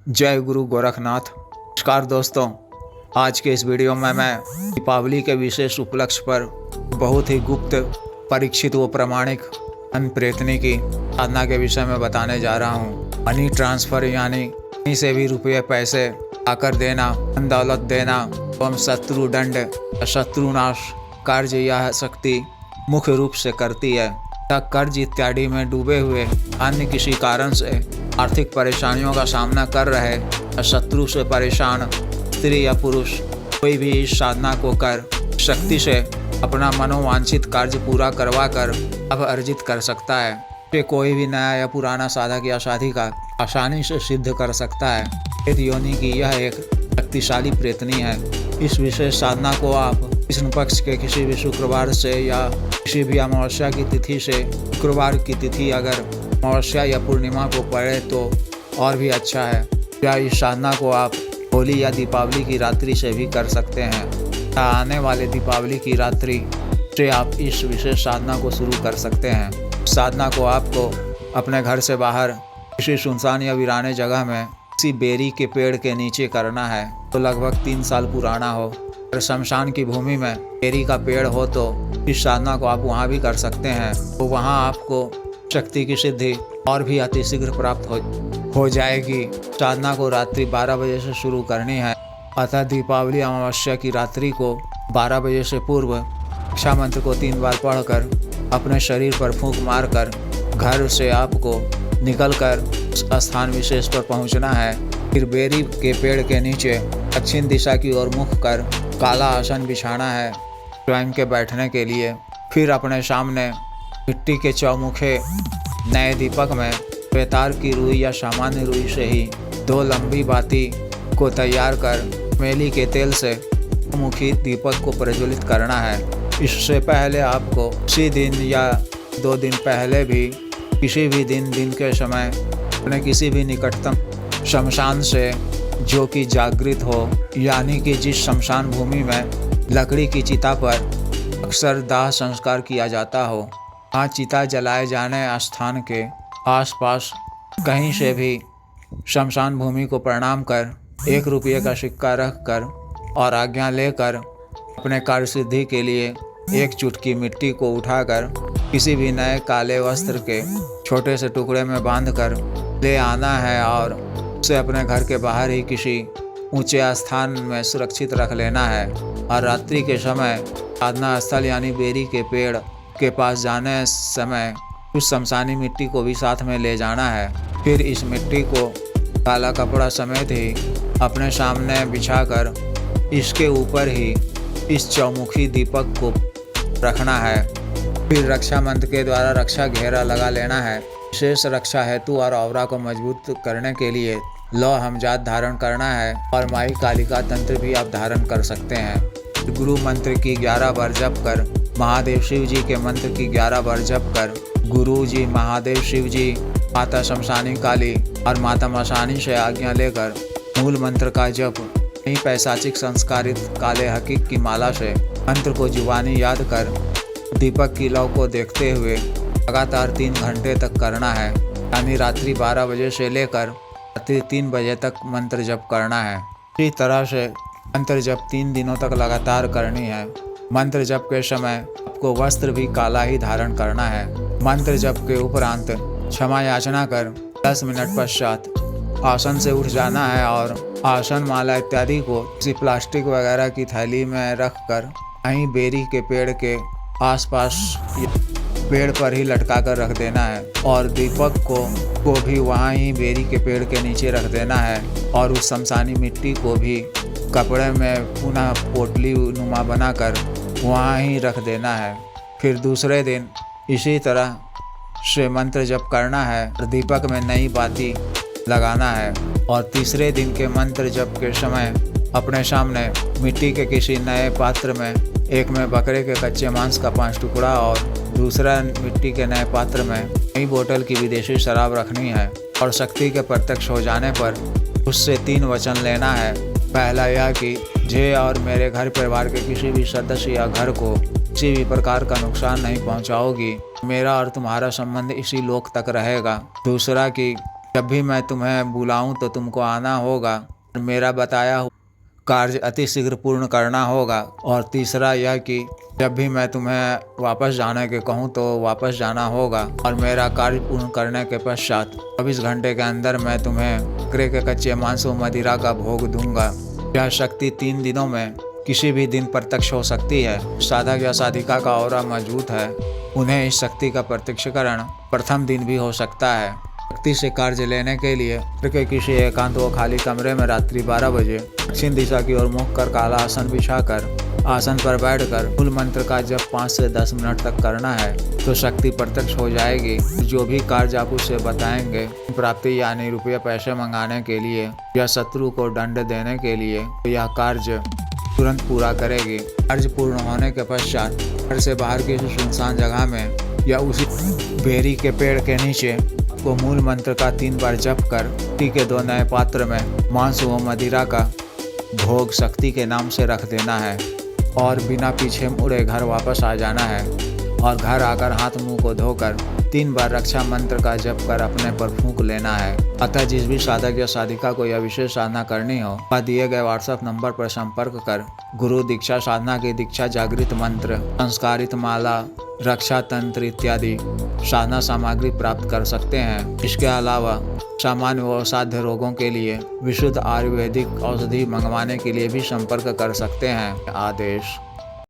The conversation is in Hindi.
जय गुरु गोरखनाथ। नमस्कार दोस्तों, आज के इस वीडियो में मैं दीपावली के विशेष उपलक्ष्य पर बहुत ही गुप्त, परीक्षित व प्रामाणिक धन प्रेतनी की साधना के विषय में बताने जा रहा हूँ। मनी ट्रांसफर यानी कहीं से भी रुपये पैसे आकर देना, धन दौलत देना एवं शत्रु दंड, शत्रुनाश कार्य यह शक्ति मुख्य रूप से करती है। कर्ज इत्यादि में डूबे हुए अन्य किसी कारण से आर्थिक परेशानियों का सामना कर रहे शत्रु से परेशान स्त्री या पुरुष कोई भी इस साधना को कर शक्ति से अपना मनोवांछित कार्य पूरा करवा कर अब अर्जित कर सकता है। ये कोई भी नया या पुराना साधक या साधिका आसानी से सिद्ध कर सकता है। प्रेत योनि की यह एक शक्तिशाली प्रेतनी है। इस विशेष साधना को आप कृष्ण पक्ष के किसी भी शुक्रवार से या किसी भी अमावस्या की तिथि से, शुक्रवार की तिथि अगर अमावस्या या पूर्णिमा को पड़े तो और भी अच्छा है, या इस साधना को आप होली या दीपावली की रात्रि से भी कर सकते हैं। आने वाले दीपावली की रात्रि से आप इस विशेष साधना को शुरू कर सकते हैं। साधना को आपको अपने घर से बाहर किसी सुनसान या वीराने जगह में किसी बेरी के पेड़ के नीचे करना है तो लगभग 3 साल पुराना हो। अगर शमशान की भूमि में बेरी का पेड़ हो तो इस साधना को आप वहाँ भी कर सकते हैं, तो वहाँ आपको शक्ति की सिद्धि और भी अतिशीघ्र प्राप्त हो जाएगी। साधना को रात्रि 12 बजे से शुरू करनी है, अतः दीपावली अमावस्या की रात्रि को 12 बजे से पूर्व रक्षा मंत्र को 3 बार पढ़कर अपने शरीर पर फूंक मारकर घर से आपको निकलकर उस स्थान विशेष पर पहुंचना है। फिर बेरी के पेड़ के नीचे दक्षिण दिशा की ओर मुख कर काला आसन बिछाना है स्वयं के बैठने के लिए। फिर अपने सामने मिट्टी के चौमुखे नए दीपक में बेतार की रुई या सामान्य रुई से ही 2 लंबी बाती को तैयार कर मेली के तेल से मुखी दीपक को प्रज्वलित करना है। इससे पहले आपको उसी दिन या 2 दिन पहले भी किसी भी दिन के समय अपने किसी भी निकटतम शमशान से जो कि जागृत हो, यानी कि जिस शमशान भूमि में लकड़ी की चिता पर अक्सर दाह संस्कार किया जाता हो, वहाँ चिता जलाए जाने स्थान के आसपास कहीं से भी शमशान भूमि को प्रणाम कर 1 रुपये का सिक्का रख कर और आज्ञा लेकर अपने कार्य सिद्धि के लिए 1 चुटकी मिट्टी को उठाकर किसी भी नए काले वस्त्र के छोटे से टुकड़े में बांधकर ले आना है और उसे अपने घर के बाहर ही किसी ऊंचे स्थान में सुरक्षित रख लेना है। और रात्रि के समय साधना स्थल यानी बेरी के पेड़ के पास जाने समय उस शमशानी मिट्टी को भी साथ में ले जाना है। फिर इस मिट्टी को काला कपड़ा समेत ही अपने सामने बिछाकर इसके ऊपर ही इस चौमुखी दीपक को रखना है। फिर रक्षा मंत्र के द्वारा रक्षा घेरा लगा लेना है। विशेष रक्षा हेतु और औरा को मजबूत करने के लिए लौह हमजात धारण करना है और माई कालिका तंत्र भी आप धारण कर सकते हैं। गुरु मंत्र की 11 बार जप कर, महादेव शिव जी के मंत्र की 11 बार जप कर, गुरु जी, महादेव शिव जी, माता शमशानी काली और माता मशानी से आज्ञा लेकर मूल मंत्र का जप नई पैशाचिक संस्कारित काले हकीक की माला से मंत्र को जुबानी याद कर दीपक की लौ को देखते हुए लगातार 3 घंटे तक करना है, यानी रात्रि 12 बजे से लेकर रात्रि 3 बजे तक मंत्र जप करना है। इसी तरह से मंत्र जप 3 दिनों तक लगातार करनी है। मंत्र जप के समय आपको वस्त्र भी काला ही धारण करना है। मंत्र जप के उपरांत क्षमा याचना कर 10 मिनट पश्चात आसन से उठ जाना है और आसन माला इत्यादि को किसी प्लास्टिक वगैरह की थैली में रख कर वहीं बेरी के पेड़ के आसपास पेड़ पर ही लटका कर रख देना है और दीपक को भी वहाँ ही बेरी के पेड़ के नीचे रख देना है और उस शमशानी मिट्टी को भी कपड़े में पुनः पोटली नुमा बनाकर वहाँ ही रख देना है। फिर दूसरे दिन इसी तरह से मंत्र जप करना है और दीपक में नई बाती लगाना है। और तीसरे दिन के मंत्र जप के समय अपने सामने मिट्टी के किसी नए पात्र में, एक में बकरे के कच्चे मांस का 5 टुकड़ा और दूसरा मिट्टी के नए पात्र में नई बोतल की विदेशी शराब रखनी है और शक्ति के प्रत्यक्ष हो जाने पर उससे 3 वचन लेना है। पहला यह कि मुझे और मेरे घर परिवार के किसी भी सदस्य या घर को किसी भी प्रकार का नुकसान नहीं पहुंचाओगी, मेरा और तुम्हारा संबंध इसी लोक तक रहेगा। दूसरा कि जब भी मैं तुम्हें बुलाऊं तो तुमको आना होगा। मेरा बताया हुआ कार्य अति शीघ्र पूर्ण करना होगा। और तीसरा यह कि जब भी मैं तुम्हें वापस जाने के कहूँ तो वापस जाना होगा। और मेरा कार्य पूर्ण करने के पश्चात 24 घंटे के अंदर मैं तुम्हें बकरे के कच्चे मांस व मदिरा का भोग दूंगा। यह शक्ति 3 दिनों में किसी भी दिन प्रत्यक्ष हो सकती है। साधक या साधिका का ऑरा मजबूत है, उन्हें इस शक्ति का प्रत्यक्षकरण प्रथम दिन भी हो सकता है। शक्ति से कार्य लेने के लिए किसी एकांत व खाली कमरे में रात्रि 12 बजे दक्षिण दिशा की ओर मुख कर काला आसन बिछाकर आसन पर बैठकर मूल मंत्र का जप 5 से 10 मिनट तक करना है तो शक्ति प्रत्यक्ष हो जाएगी। जो भी कार्य आप उसे बताएंगे, प्राप्ति यानी रुपये पैसे मंगाने के लिए या शत्रु को दंड देने के लिए, तो यह कार्य तुरंत पूरा करेगी। कार्य पूर्ण होने के पश्चात घर से बाहर किसी सुनसान जगह में या उसी बेरी के पेड़ के नीचे को मूल मंत्र का 3 बार जप कर मिट्टी के 2 नए पात्र में मांस व मदिरा का भोग शक्ति के नाम से रख देना है और बिना पीछे मुड़े घर वापस आ जाना है। और घर आकर हाथ मुंह को धोकर 3 बार रक्षा मंत्र का जप कर अपने पर फूंक लेना है। अतः जिस भी साधक या साधिका को यह विशेष साधना करनी हो, वह दिए गए व्हाट्सएप नंबर पर संपर्क कर गुरु दीक्षा साधना की दीक्षा जागृत मंत्र, संस्कारित माला, रक्षा तंत्र इत्यादि साधना सामग्री प्राप्त कर सकते हैं। इसके अलावा सामान्य व असाध्य रोगों के लिए विशुद्ध आयुर्वेदिक औषधि मंगवाने के लिए भी संपर्क कर सकते हैं। आदेश।